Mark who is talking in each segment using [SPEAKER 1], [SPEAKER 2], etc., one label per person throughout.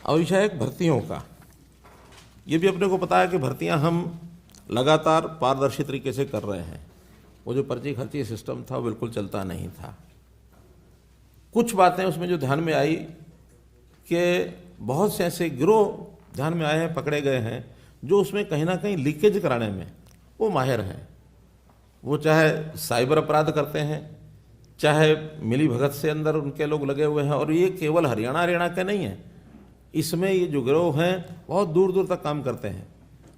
[SPEAKER 1] और विषय है भर्तियों का। ये भी अपने को पता है कि भर्तियां हम लगातार पारदर्शी तरीके से कर रहे हैं। वो जो पर्ची खर्ची सिस्टम था वो बिल्कुल चलता नहीं था। कुछ बातें उसमें जो ध्यान में आई कि बहुत से ऐसे गिरोह ध्यान में आए हैं, पकड़े गए हैं, जो उसमें कहीं ना कहीं लीकेज कराने में वो माहिर हैं। वो चाहे साइबर अपराध करते हैं, चाहे मिली भगत से अंदर उनके लोग लगे हुए हैं। और ये केवल हरियाणा के नहीं है, इसमें ये जो गिरोह हैं बहुत दूर दूर तक काम करते हैं।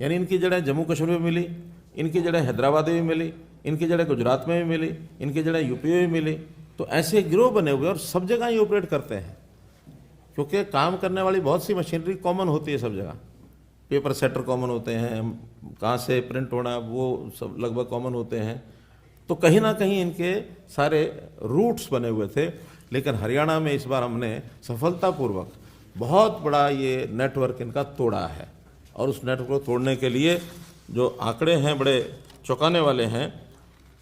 [SPEAKER 1] यानी इनकी जड़ें जम्मू कश्मीर में मिली, इनकी जड़ें हैदराबाद में भी मिली, इनकी जड़ें गुजरात में भी मिली, इनकी जड़ें यूपी में भी मिली। तो ऐसे गिरोह बने हुए और सब जगह ये ऑपरेट करते हैं, क्योंकि काम करने वाली बहुत सी मशीनरी कॉमन होती है सब जगह। पेपर सेटर कॉमन होते हैं, कहाँ से प्रिंट होना वो सब लगभग कॉमन होते हैं। तो कहीं ना कहीं इनके सारे रूट्स बने हुए थे। लेकिन हरियाणा में इस बार हमने सफलतापूर्वक बहुत बड़ा ये नेटवर्क इनका तोड़ा है। और उस नेटवर्क को तोड़ने के लिए जो आंकड़े हैं बड़े चौंकाने वाले हैं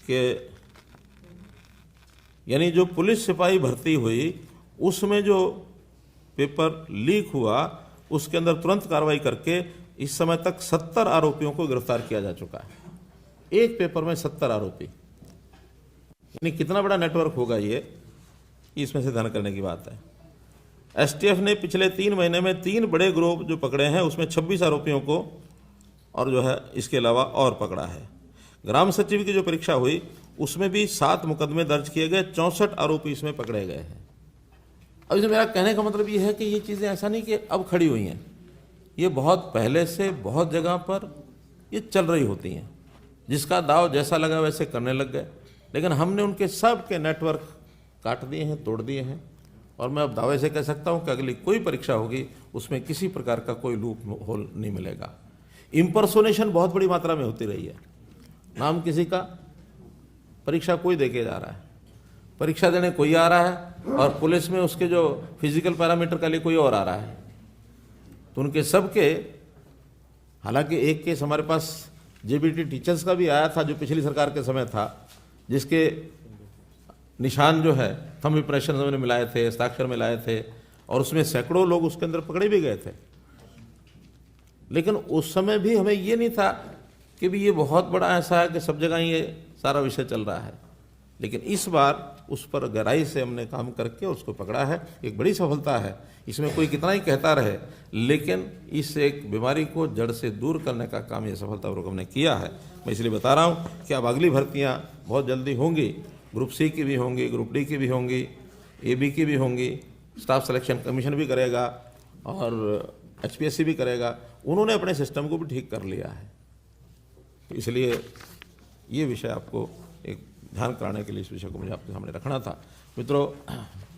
[SPEAKER 1] कि यानी जो पुलिस सिपाही भर्ती हुई उसमें जो पेपर लीक हुआ उसके अंदर तुरंत कार्रवाई करके इस समय तक 70 आरोपियों को गिरफ्तार किया जा चुका है। एक पेपर में 70 आरोपी, यानी कितना बड़ा नेटवर्क होगा ये, इसमें से ध्यान करने की बात है। एसटीएफ ने पिछले 3 महीने में 3 बड़े गिरोह जो पकड़े हैं उसमें 26 आरोपियों को और जो है इसके अलावा और पकड़ा है। ग्राम सचिव की जो परीक्षा हुई उसमें भी 7 मुकदमे दर्ज किए गए, 64 आरोपी इसमें पकड़े गए हैं। अब इसमें मेरा कहने का मतलब ये है कि ये चीज़ें ऐसा नहीं कि अब खड़ी हुई हैं, ये बहुत पहले से बहुत जगह पर ये चल रही होती हैं। जिसका दाव जैसा लगा वैसे करने लग गए, लेकिन हमने उनके सब के नेटवर्क काट दिए हैं, तोड़ दिए हैं। और मैं अब दावे से कह सकता हूँ कि अगली कोई परीक्षा होगी उसमें किसी प्रकार का कोई लूप होल नहीं मिलेगा। इम्पर्सोनेशन बहुत बड़ी मात्रा में होती रही है। नाम किसी का, परीक्षा कोई दे के जा रहा है, परीक्षा देने कोई आ रहा है, और पुलिस में उसके जो फिजिकल पैरामीटर के लिए कोई और आ रहा है। तो उनके सबके, हालांकि एक केस हमारे पास जेबीटी टीचर्स का भी आया था जो पिछली सरकार के समय था, जिसके निशान जो है थंब इंप्रेशन हमने मिलाए थे, हस्ताक्षर मिलाए थे, और उसमें सैकड़ों लोग उसके अंदर पकड़े भी गए थे। लेकिन उस समय भी हमें ये नहीं था कि भी ये बहुत बड़ा ऐसा है कि सब जगह ये सारा विषय चल रहा है। लेकिन इस बार उस पर गहराई से हमने काम करके उसको पकड़ा है, एक बड़ी सफलता है। इसमें कोई कितना ही कहता रहे, लेकिन इस एक बीमारी को जड़ से दूर करने का काम ये सफलतापूर्वक हमने किया है। मैं इसलिए बता रहा हूँ कि अब अगली भर्तियाँ बहुत जल्दी होंगी, ग्रुप सी की भी होंगी, ग्रुप डी की भी होंगी, एबी की भी होंगी, स्टाफ सिलेक्शन कमीशन भी करेगा और एचपीएससी भी करेगा। उन्होंने अपने सिस्टम को भी ठीक कर लिया है। तो इसलिए ये विषय आपको एक ध्यान कराने के लिए इस विषय को मुझे आपके सामने रखना था। मित्रों,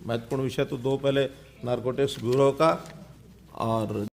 [SPEAKER 1] महत्वपूर्ण विषय तो 2 पहले नारकोटिक्स ब्यूरो का और